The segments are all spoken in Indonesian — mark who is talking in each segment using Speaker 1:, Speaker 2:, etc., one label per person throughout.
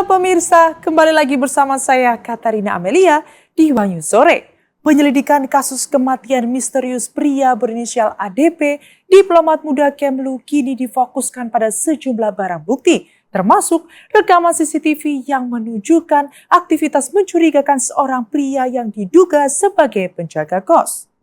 Speaker 1: Halo pemirsa, kembali lagi bersama saya Katarina Amelia di Wanyu Sore. Penyelidikan kasus kematian misterius pria berinisial ADP, diplomat muda Kemlu, kini difokuskan pada sejumlah barang bukti, termasuk rekaman CCTV yang menunjukkan aktivitas mencurigakan seorang pria yang diduga sebagai penjaga kos.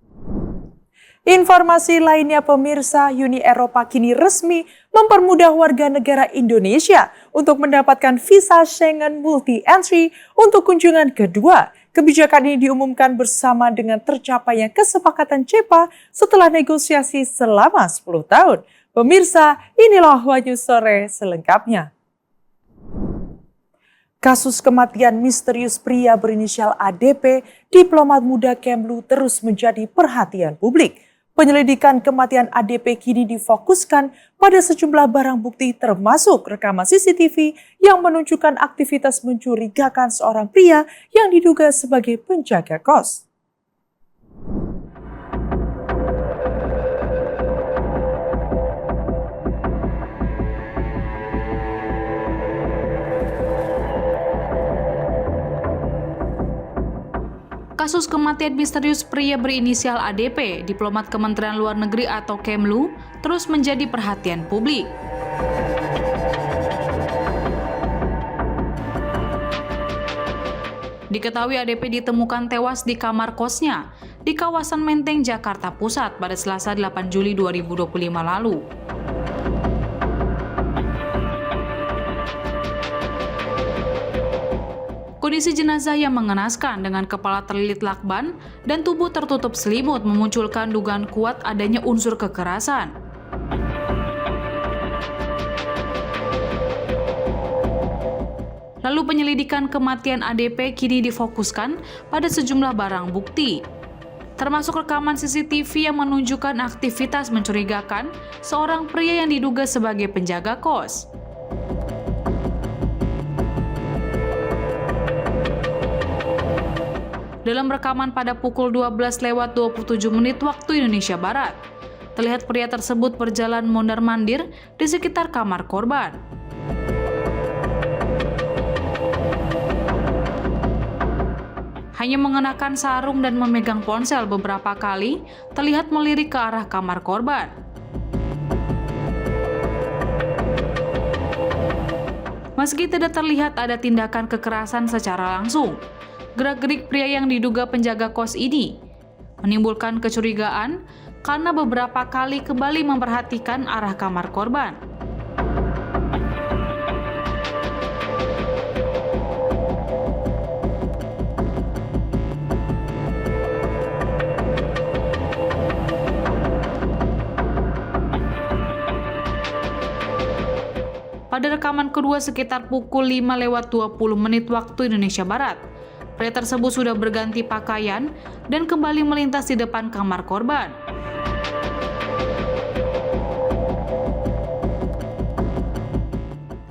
Speaker 1: Informasi lainnya pemirsa, Uni Eropa kini resmi mempermudah warga negara Indonesia untuk mendapatkan visa Schengen multi-entry untuk kunjungan kedua. Kebijakan ini diumumkan bersama dengan tercapainya kesepakatan CEPA setelah negosiasi selama 10 tahun. Pemirsa, inilah Wanyu Sore selengkapnya. Kasus kematian misterius pria berinisial ADP, diplomat muda Kemlu, terus menjadi perhatian publik. Penyelidikan kematian ADP kini difokuskan pada sejumlah barang bukti termasuk rekaman CCTV yang menunjukkan aktivitas mencurigakan seorang pria yang diduga sebagai penjaga kos.
Speaker 2: Kasus kematian misterius pria berinisial ADP, diplomat Kementerian Luar Negeri atau Kemlu, terus menjadi perhatian publik. Diketahui ADP ditemukan tewas di kamar kosnya di kawasan Menteng, Jakarta Pusat pada Selasa 8 Juli 2025 lalu. Kondisi jenazah yang mengenaskan dengan kepala terlilit lakban dan tubuh tertutup selimut memunculkan dugaan kuat adanya unsur kekerasan. Lalu penyelidikan kematian ADP kini difokuskan pada sejumlah barang bukti, termasuk rekaman CCTV yang menunjukkan aktivitas mencurigakan seorang pria yang diduga sebagai penjaga kos. Dalam rekaman pada pukul 12:27 waktu Indonesia Barat, terlihat pria tersebut berjalan mondar-mandir di sekitar kamar korban. Hanya mengenakan sarung dan memegang ponsel beberapa kali, terlihat melirik ke arah kamar korban. Meski tidak terlihat ada tindakan kekerasan secara langsung, gerak-gerik pria yang diduga penjaga kos ini menimbulkan kecurigaan karena beberapa kali kembali memperhatikan arah kamar korban. Pada rekaman kedua sekitar pukul 5:20 waktu Indonesia Barat, pria tersebut sudah berganti pakaian dan kembali melintas di depan kamar korban.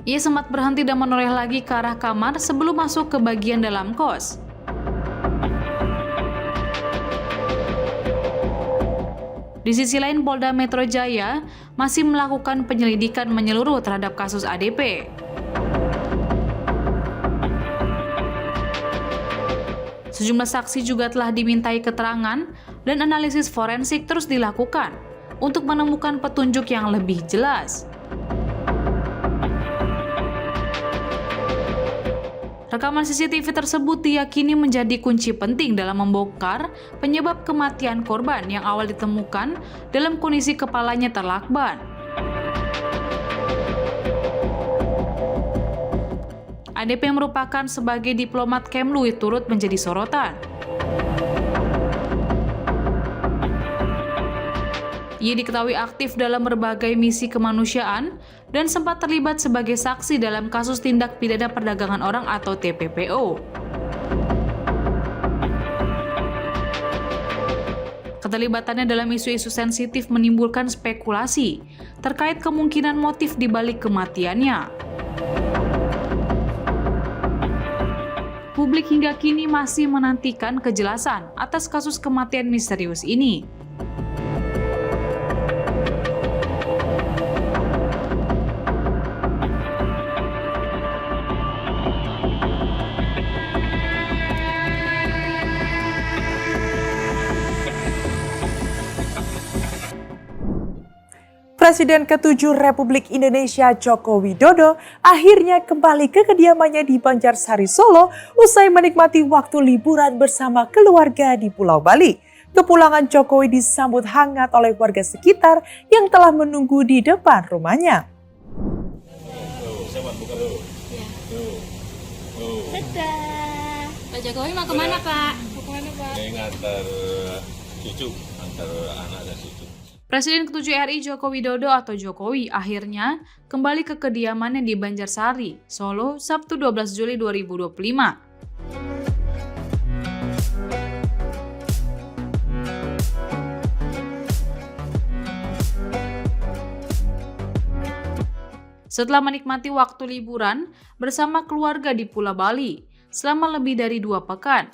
Speaker 2: Ia sempat berhenti dan menoleh lagi ke arah kamar sebelum masuk ke bagian dalam kos. Di sisi lain, Polda Metro Jaya masih melakukan penyelidikan menyeluruh terhadap kasus ADP. Sejumlah saksi juga telah dimintai keterangan dan analisis forensik terus dilakukan untuk menemukan petunjuk yang lebih jelas. Rekaman CCTV tersebut diyakini menjadi kunci penting dalam membongkar penyebab kematian korban yang awal ditemukan dalam kondisi kepalanya terlakban. ADP yang merupakan sebagai diplomat Kemlu turut menjadi sorotan. Ia diketahui aktif dalam berbagai misi kemanusiaan dan sempat terlibat sebagai saksi dalam kasus tindak pidana perdagangan orang atau TPPO. Keterlibatannya dalam isu-isu sensitif menimbulkan spekulasi terkait kemungkinan motif di balik kematiannya. Publik hingga kini masih menantikan kejelasan atas kasus kematian misterius ini.
Speaker 1: Presiden ke-7 Republik Indonesia Joko Widodo akhirnya kembali ke kediamannya di Banjarsari, Solo usai menikmati waktu liburan bersama keluarga di Pulau Bali. Kepulangan Jokowi disambut hangat oleh warga sekitar yang telah menunggu di depan rumahnya.
Speaker 3: Dadah. Pak Jokowi mau kemana, Pak?
Speaker 4: Ini ngantar cucu, antar anak dan cucu.
Speaker 2: Presiden ke-7 RI Joko Widodo atau Jokowi akhirnya kembali ke kediamannya di Banjarsari, Solo, Sabtu 12 Juli 2025. Setelah menikmati waktu liburan bersama keluarga di Pulau Bali selama lebih dari 2 pekan.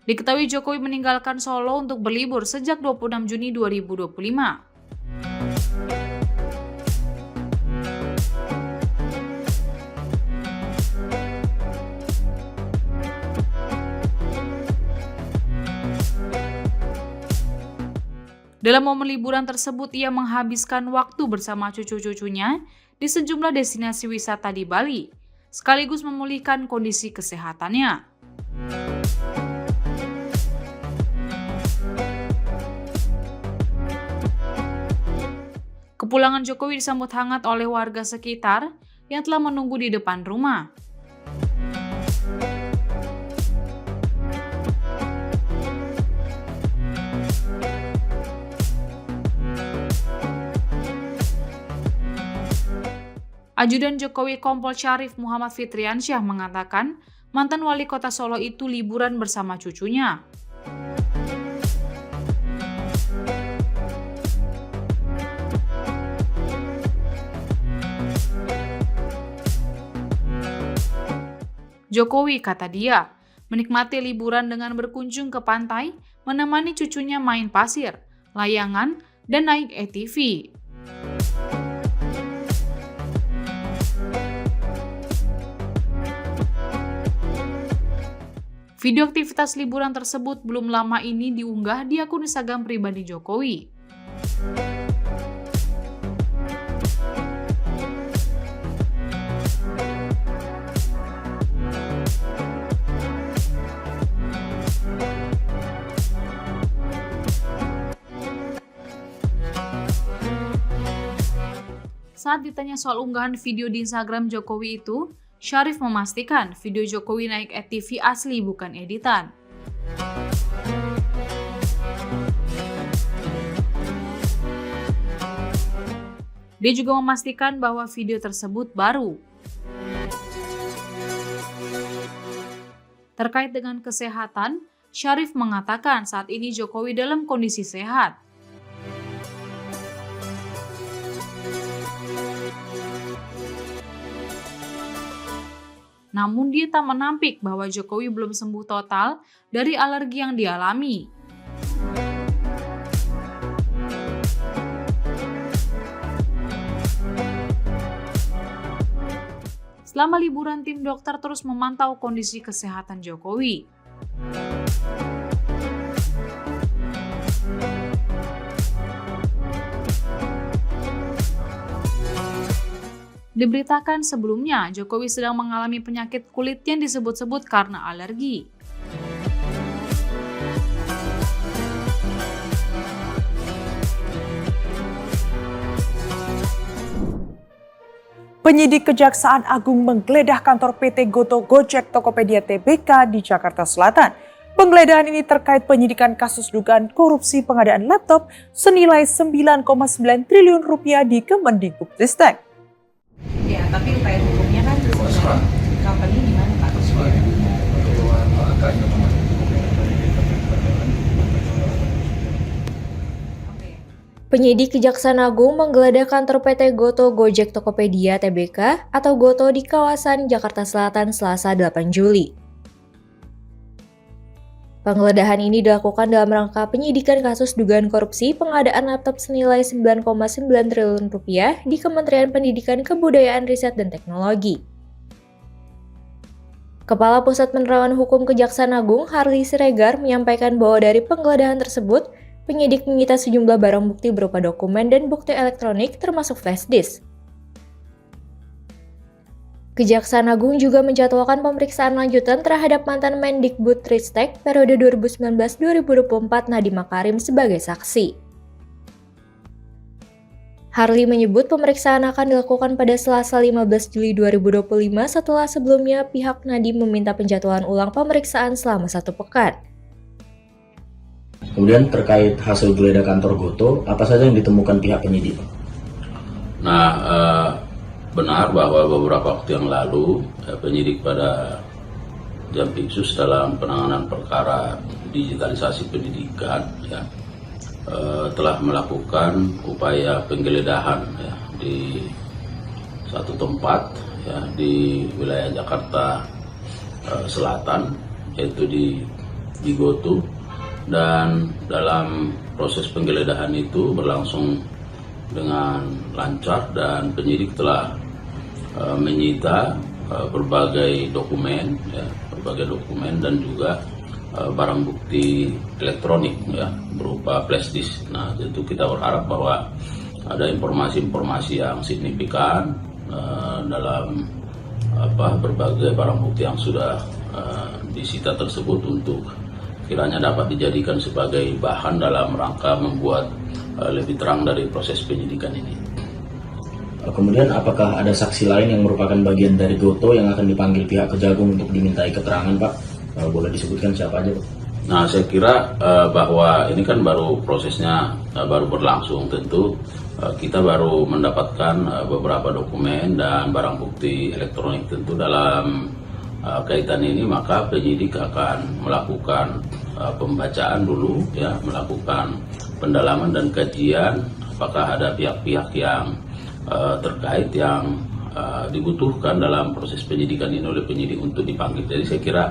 Speaker 2: Diketahui Jokowi meninggalkan Solo untuk berlibur sejak 26 Juni 2025. Dalam momen liburan tersebut, ia menghabiskan waktu bersama cucu-cucunya di sejumlah destinasi wisata di Bali, sekaligus memulihkan kondisi kesehatannya. Kepulangan Jokowi disambut hangat oleh warga sekitar yang telah menunggu di depan rumah. Ajudan Jokowi Kompol Syarif Muhammad Fitriansyah mengatakan mantan wali kota Solo itu liburan bersama cucunya. Jokowi, kata dia, menikmati liburan dengan berkunjung ke pantai, menemani cucunya main pasir, layangan, dan naik ATV. Video aktivitas liburan tersebut belum lama ini diunggah di akun Instagram pribadi Jokowi. Saat ditanya soal unggahan video di Instagram Jokowi itu, Syarif memastikan video Jokowi naik ATV asli bukan editan. Dia juga memastikan bahwa video tersebut baru. Terkait dengan kesehatan, Syarif mengatakan saat ini Jokowi dalam kondisi sehat. Namun dia tak menampik bahwa Jokowi belum sembuh total dari alergi yang dialami. Selama liburan, tim dokter terus memantau kondisi kesehatan Jokowi. Diberitakan sebelumnya, Jokowi sedang mengalami penyakit kulit yang disebut-sebut karena alergi.
Speaker 1: Penyidik Kejaksaan Agung menggeledah kantor PT Goto Gojek Tokopedia Tbk di Jakarta Selatan. Penggeledahan ini terkait penyidikan kasus dugaan korupsi pengadaan laptop senilai 9,9 triliun rupiah di Kemendikbudristek.
Speaker 5: Ya, tapi upaya hukumnya kan sebenarnya company di mana Pak?
Speaker 3: Penyidik Kejaksaan Agung menggeledah kantor PT Goto Gojek Tokopedia Tbk atau Goto di kawasan Jakarta Selatan Selasa 8 Juli. Penggeledahan ini dilakukan dalam rangka penyidikan kasus dugaan korupsi pengadaan laptop senilai 9,9 triliun rupiah di Kementerian Pendidikan Kebudayaan Riset dan Teknologi. Kepala Pusat Penerawan Hukum Kejaksaan Agung Harli Siregar menyampaikan bahwa dari penggeledahan tersebut, penyidik menyita sejumlah barang bukti berupa dokumen dan bukti elektronik termasuk flash disk. Kejaksaan Agung juga menjadwalkan pemeriksaan lanjutan terhadap mantan Mendikbudristek periode 2019-2024 Nadiem Makarim sebagai saksi. Harli menyebut pemeriksaan akan dilakukan pada Selasa 15 Juli 2025 setelah sebelumnya pihak Nadiem meminta penjadwalan ulang pemeriksaan selama 1 pekan.
Speaker 6: Kemudian terkait hasil geledah kantor Gotoh, apa saja yang ditemukan pihak penyidik?
Speaker 7: Benar bahwa beberapa waktu yang lalu penyidik pada Jampitsus dalam penanganan perkara digitalisasi pendidikan telah melakukan upaya penggeledahan di satu tempat di wilayah Jakarta Selatan, yaitu di Gotoh, dan dalam proses penggeledahan itu berlangsung dengan lancar dan penyidik telah menyita berbagai dokumen dan juga barang bukti elektronik berupa flash disk. Nah, tentu kita berharap bahwa ada informasi-informasi yang signifikan dalam berbagai barang bukti yang sudah disita tersebut untuk kiranya dapat dijadikan sebagai bahan dalam rangka membuat lebih terang dari proses penyidikan ini.
Speaker 6: Kemudian apakah ada saksi lain yang merupakan bagian dari Gotoh yang akan dipanggil pihak Kejagung untuk dimintai keterangan, Pak? Boleh disebutkan siapa aja, Pak?
Speaker 7: Nah, saya kira bahwa ini kan baru prosesnya baru berlangsung. Tentu kita baru mendapatkan beberapa dokumen dan barang bukti elektronik. Tentu dalam kaitan ini maka penyidik akan melakukan pembacaan dulu, melakukan pendalaman dan kajian apakah ada pihak-pihak yang terkait yang dibutuhkan dalam proses penyidikan ini oleh penyidik untuk dipanggil. Jadi saya kira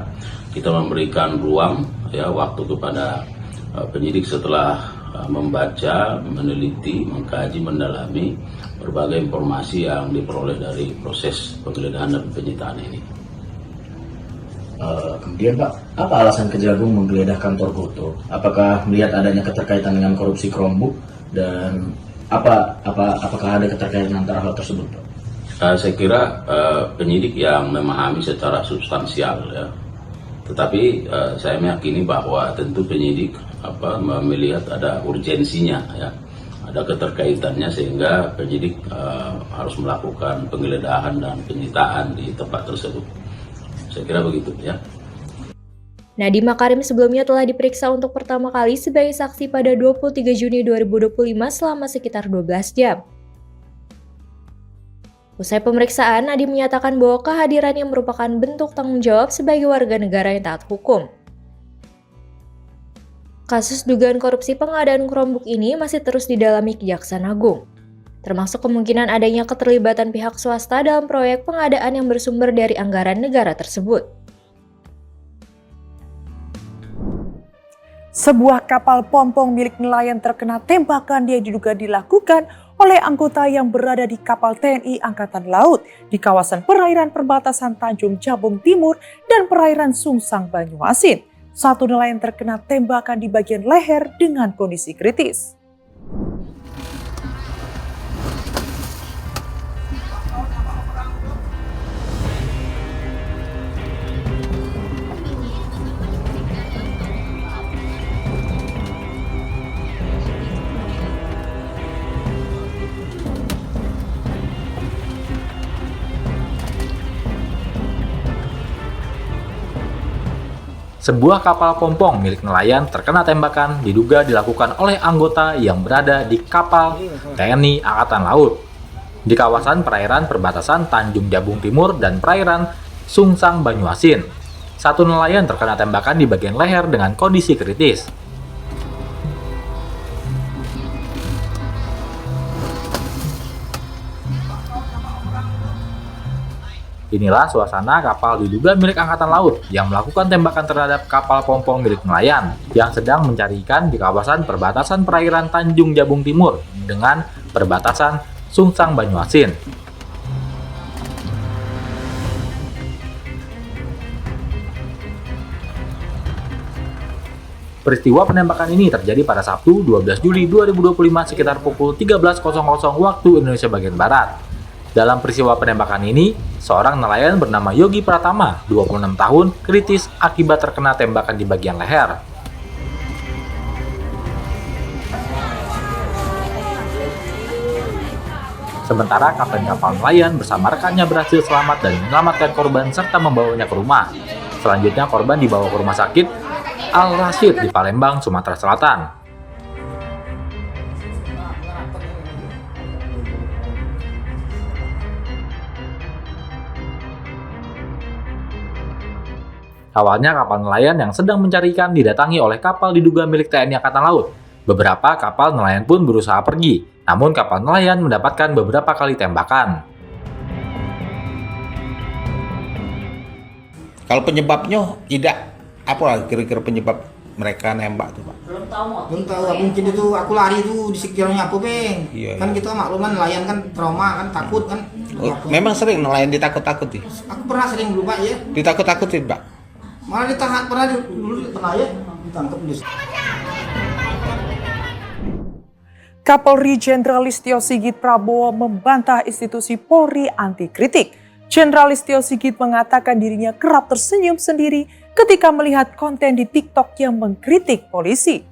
Speaker 7: kita memberikan ruang waktu kepada penyidik setelah membaca, meneliti, mengkaji, mendalami berbagai informasi yang diperoleh dari proses penggeledahan dan penyitaan ini.
Speaker 6: Kemudian Pak, apa alasan Kejagung menggeledah kantor Gotoh? Apakah melihat adanya keterkaitan dengan korupsi Chromebook, dan apakah ada keterkaitan antara hal tersebut, Pak?
Speaker 7: Saya kira penyidik yang memahami secara substansial tetapi saya meyakini bahwa tentu penyidik melihat ada urgensinya ada keterkaitannya sehingga penyidik harus melakukan penggeledahan dan penyitaan di tempat tersebut. Saya kira begitu ya.
Speaker 3: Nadiem Makarim sebelumnya telah diperiksa untuk pertama kali sebagai saksi pada 23 Juni 2025 selama sekitar 12 jam. Usai pemeriksaan, Nadiem menyatakan bahwa kehadirannya merupakan bentuk tanggung jawab sebagai warga negara yang taat hukum. Kasus dugaan korupsi pengadaan Chromebook ini masih terus didalami Kejaksaan Agung, termasuk kemungkinan adanya keterlibatan pihak swasta dalam proyek pengadaan yang bersumber dari anggaran negara tersebut.
Speaker 1: Sebuah kapal pompong milik nelayan terkena tembakan yang diduga dilakukan oleh anggota yang berada di kapal TNI Angkatan Laut di kawasan perairan perbatasan Tanjung Jabung Timur dan perairan Sungsang Banyuasin. Satu nelayan terkena tembakan di bagian leher dengan kondisi kritis.
Speaker 8: Sebuah kapal pompong milik nelayan terkena tembakan diduga dilakukan oleh anggota yang berada di kapal TNI Angkatan Laut di kawasan perairan perbatasan Tanjung Jabung Timur dan perairan Sungsang Banyuasin. Satu nelayan terkena tembakan di bagian leher dengan kondisi kritis. Inilah suasana kapal diduga milik Angkatan Laut yang melakukan tembakan terhadap kapal pompong milik nelayan yang sedang mencari ikan di kawasan perbatasan perairan Tanjung Jabung Timur dengan perbatasan Sungsang Banyuasin. Peristiwa penembakan ini terjadi pada Sabtu 12 Juli 2025 sekitar pukul 13.00 waktu Indonesia bagian Barat. Dalam peristiwa penembakan ini, seorang nelayan bernama Yogi Pratama, 26 tahun, kritis akibat terkena tembakan di bagian leher. Sementara kapten kapal nelayan bersama rekannya berhasil selamat dan menyelamatkan korban serta membawanya ke rumah. Selanjutnya korban dibawa ke rumah sakit Al-Rashid di Palembang, Sumatera Selatan. Awalnya kapal nelayan yang sedang mencari ikan didatangi oleh kapal diduga milik TNI Angkatan Laut. Beberapa kapal nelayan pun berusaha pergi. Namun kapal nelayan mendapatkan beberapa kali tembakan.
Speaker 9: Kalau penyebabnya tidak, apa kira-kira penyebab mereka nembak tuh, Pak?
Speaker 10: Belum tahu, mungkin itu aku lari tuh di sekiranya apa, Bang?
Speaker 9: Iya,
Speaker 10: kan kita makluman nelayan kan trauma kan, takut kan.
Speaker 9: Memang sering nelayan ditakut-takuti.
Speaker 10: Aku pernah sering dulu, Pak, ya.
Speaker 9: Ditakut-takutin, Pak.
Speaker 10: Malah ditahan, dulu pernah ya ditangkap di.
Speaker 1: Kapolri Jenderal Listio Sigit Prabowo membantah institusi Polri anti kritik. Jenderal Listio Sigit mengatakan dirinya kerap tersenyum sendiri ketika melihat konten di TikTok yang mengkritik polisi.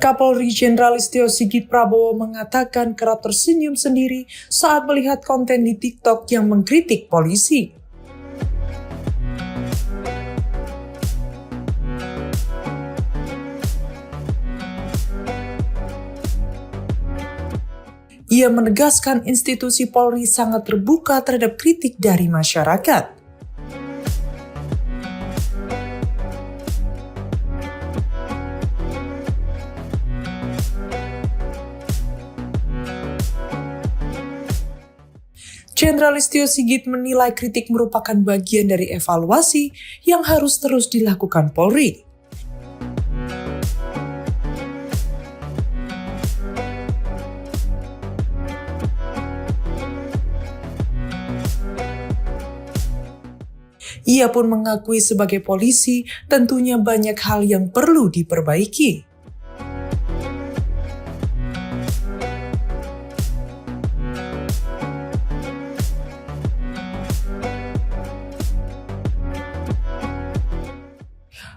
Speaker 1: Kapolri Jenderal Listio Sigit Prabowo mengatakan kerap tersenyum sendiri saat melihat konten di TikTok yang mengkritik polisi. Ia menegaskan institusi Polri sangat terbuka terhadap kritik dari masyarakat. Jenderal Listio Sigit menilai kritik merupakan bagian dari evaluasi yang harus terus dilakukan Polri. Ia pun mengakui sebagai polisi tentunya banyak hal yang perlu diperbaiki.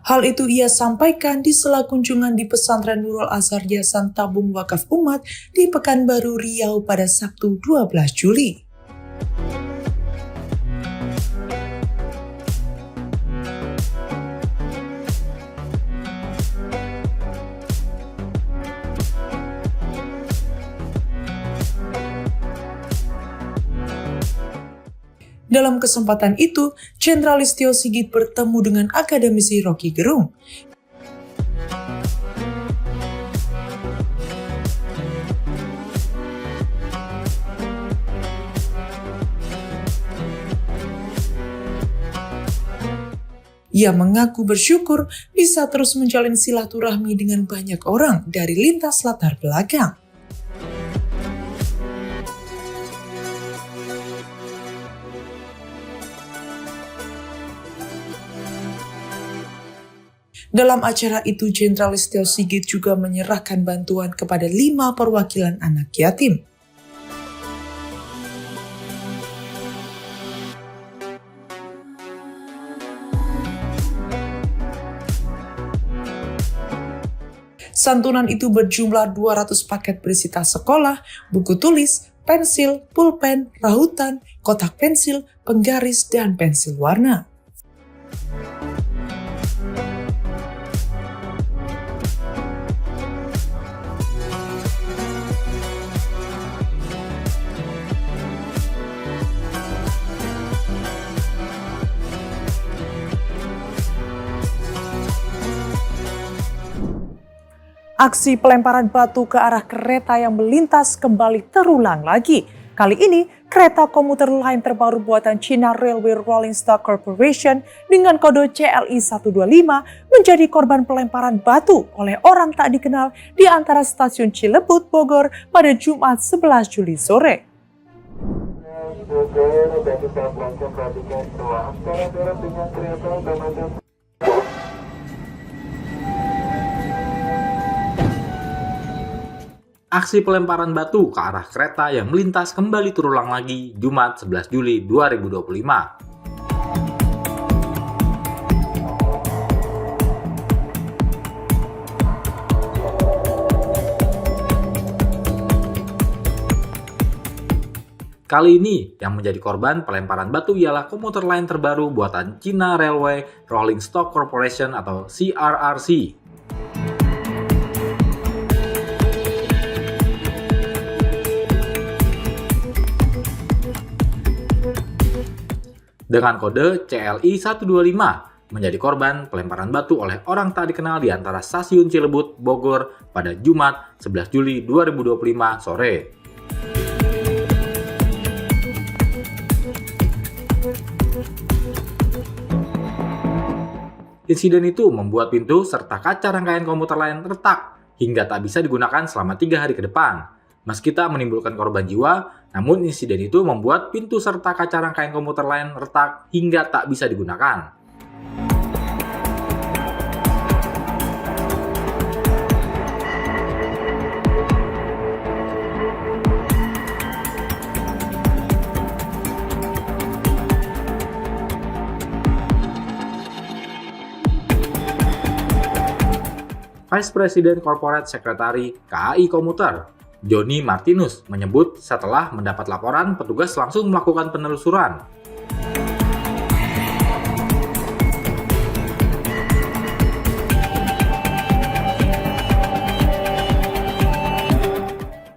Speaker 1: Hal itu ia sampaikan di sela kunjungan di pesantren Nurul Azhar Yayasan Tabung Wakaf Umat di Pekanbaru Riau pada Sabtu 12 Juli. Dalam kesempatan itu, Jenderal Listio Sigit bertemu dengan akademisi Rocky Gerung. Ia mengaku bersyukur bisa terus menjalin silaturahmi dengan banyak orang dari lintas latar belakang. Dalam acara itu, Jenderal Listio Sigit juga menyerahkan bantuan kepada 5 perwakilan anak yatim. Santunan itu berjumlah 200 paket berisi tas sekolah, buku tulis, pensil, pulpen, rahutan, kotak pensil, penggaris, dan pensil warna. Aksi pelemparan batu ke arah kereta yang melintas kembali terulang lagi. Kali ini, kereta komuter lain terbaru buatan China Railway Rolling Stock Corporation dengan kode CLI 125 menjadi korban pelemparan batu oleh orang tak dikenal di antara stasiun Cilebut, Bogor pada Jumat 11 Juli sore.
Speaker 8: Aksi pelemparan batu ke arah kereta yang melintas kembali terulang lagi Jumat 11 Juli 2025. Kali ini yang menjadi korban pelemparan batu ialah komuter lain terbaru buatan China Railway Rolling Stock Corporation atau CRRC. Dengan kode CLI 125 menjadi korban pelemparan batu oleh orang tak dikenal di antara stasiun Cilebut, Bogor pada Jumat 11 Juli 2025 sore. Insiden itu membuat pintu serta kaca rangkaian komuter lain retak hingga tak bisa digunakan selama 3 hari ke depan. Meski tak menimbulkan korban jiwa, namun insiden itu membuat pintu serta kaca rangkaian komuter lain retak hingga tak bisa digunakan. Vice President Corporate Secretary KAI Komuter, Johnny Martinus, menyebut setelah mendapat laporan, petugas langsung melakukan penelusuran.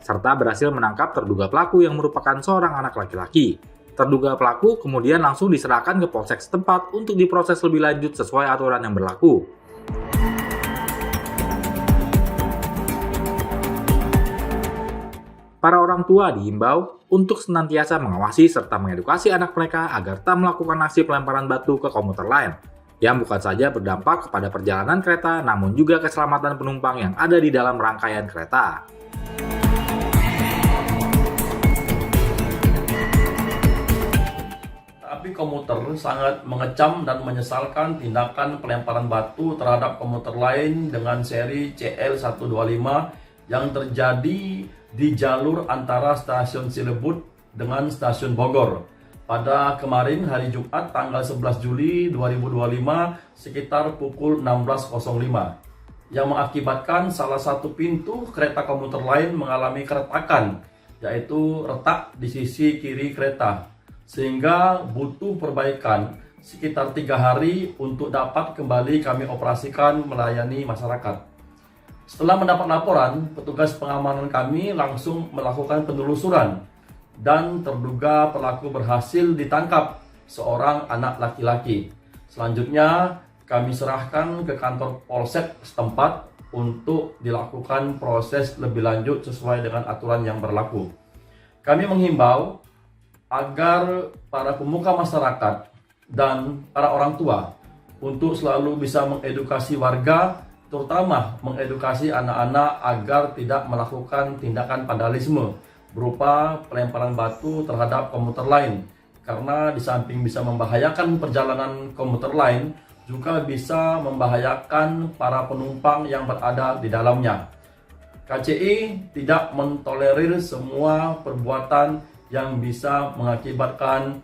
Speaker 8: Serta berhasil menangkap terduga pelaku yang merupakan seorang anak laki-laki. Terduga pelaku kemudian langsung diserahkan ke polsek setempat untuk diproses lebih lanjut sesuai aturan yang berlaku. Para orang tua diimbau untuk senantiasa mengawasi serta mengedukasi anak mereka agar tak melakukan aksi pelemparan batu ke komuter lain, yang bukan saja berdampak kepada perjalanan kereta, namun juga keselamatan penumpang yang ada di dalam rangkaian kereta.
Speaker 11: Tapi komuter sangat mengecam dan menyesalkan tindakan pelemparan batu terhadap komuter lain dengan seri CL125 yang terjadi di jalur antara stasiun Cilebut dengan stasiun Bogor pada kemarin hari Jumat tanggal 11 Juli 2025 sekitar pukul 16.05 yang mengakibatkan salah satu pintu kereta komuter lain mengalami keretakan, yaitu retak di sisi kiri kereta, sehingga butuh perbaikan sekitar 3 hari untuk dapat kembali kami operasikan melayani masyarakat. Setelah mendapat laporan, petugas pengamanan kami langsung melakukan penelusuran dan terduga pelaku berhasil ditangkap, seorang anak laki-laki. Selanjutnya, kami serahkan ke kantor polsek setempat untuk dilakukan proses lebih lanjut sesuai dengan aturan yang berlaku. Kami menghimbau agar para pemuka masyarakat dan para orang tua untuk selalu bisa mengedukasi warga, terutama mengedukasi anak-anak agar tidak melakukan tindakan vandalisme berupa pelemparan batu terhadap komuter lain, karena di samping bisa membahayakan perjalanan komuter lain, juga bisa membahayakan para penumpang yang berada di dalamnya. KCI tidak mentolerir semua perbuatan yang bisa mengakibatkan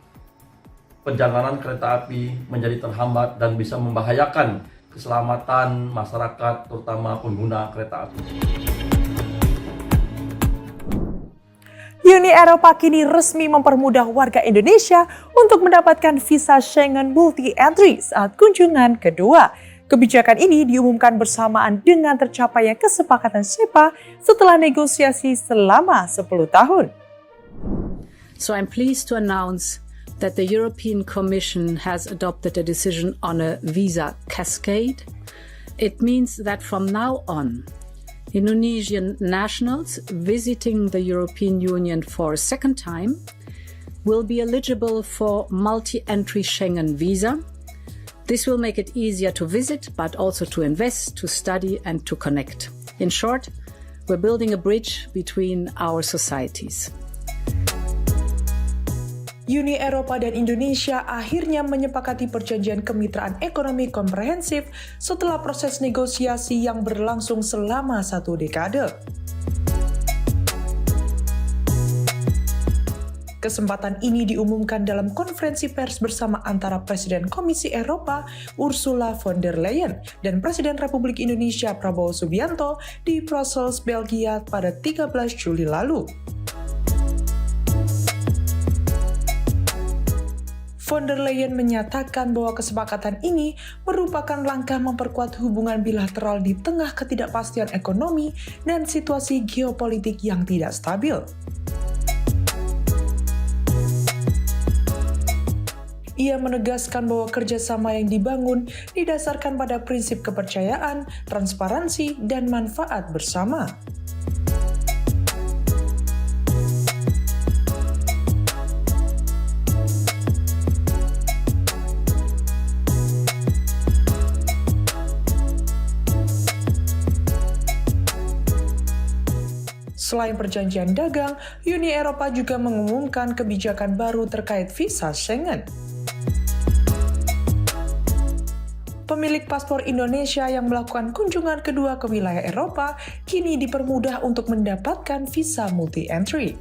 Speaker 11: perjalanan kereta api menjadi terhambat dan bisa membahayakan keselamatan masyarakat, terutama pengguna kereta api.
Speaker 1: Uni Eropa kini resmi mempermudah warga Indonesia untuk mendapatkan visa Schengen multi-entry saat kunjungan kedua. Kebijakan ini diumumkan bersamaan dengan tercapainya kesepakatan SEPA setelah negosiasi selama 10 tahun.
Speaker 12: So I'm pleased to announce that the European Commission has adopted a decision on a visa cascade. It means that from now on, Indonesian nationals visiting the European Union for a second time will be eligible for multi-entry Schengen visa. This will make it easier to visit, but also to invest, to study, and to connect. In short, we're building a bridge between our societies.
Speaker 1: Uni Eropa dan Indonesia akhirnya menyepakati perjanjian kemitraan ekonomi komprehensif setelah proses negosiasi yang berlangsung selama 1 dekade. Kesempatan ini diumumkan dalam konferensi pers bersama antara Presiden Komisi Eropa Ursula von der Leyen dan Presiden Republik Indonesia Prabowo Subianto di Brussels, Belgia pada 13 Juli lalu. Von der Leyen menyatakan bahwa kesepakatan ini merupakan langkah memperkuat hubungan bilateral di tengah ketidakpastian ekonomi dan situasi geopolitik yang tidak stabil. Ia menegaskan bahwa kerjasama yang dibangun didasarkan pada prinsip kepercayaan, transparansi, dan manfaat bersama. Selain perjanjian dagang, Uni Eropa juga mengumumkan kebijakan baru terkait visa Schengen. Pemilik paspor Indonesia yang melakukan kunjungan kedua ke wilayah Eropa kini dipermudah untuk mendapatkan visa multi-entry.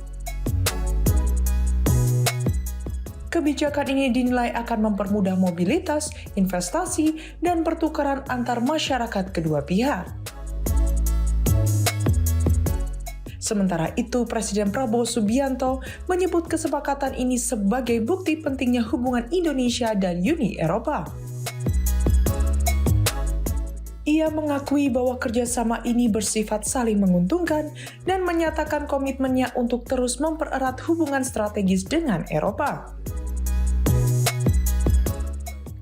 Speaker 1: Kebijakan ini dinilai akan mempermudah mobilitas, investasi, dan pertukaran antar masyarakat kedua pihak. Sementara itu, Presiden Prabowo Subianto menyebut kesepakatan ini sebagai bukti pentingnya hubungan Indonesia dan Uni Eropa. Ia mengakui bahwa kerjasama ini bersifat saling menguntungkan dan menyatakan komitmennya untuk terus mempererat hubungan strategis dengan Eropa.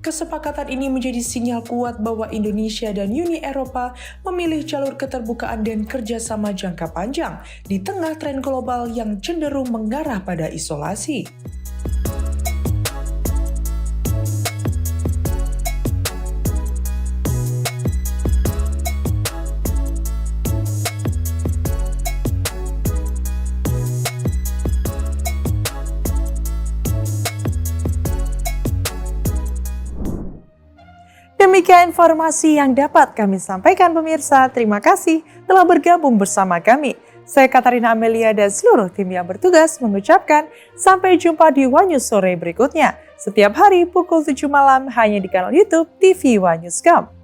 Speaker 1: Kesepakatan ini menjadi sinyal kuat bahwa Indonesia dan Uni Eropa memilih jalur keterbukaan dan kerjasama jangka panjang di tengah tren global yang cenderung mengarah pada isolasi. Demikian informasi yang dapat kami sampaikan pemirsa. Terima kasih telah bergabung bersama kami. Saya Katarina Amelia dan seluruh tim yang bertugas mengucapkan sampai jumpa di One News sore berikutnya. Setiap hari pukul 7 malam hanya di kanal YouTube TV One News.com.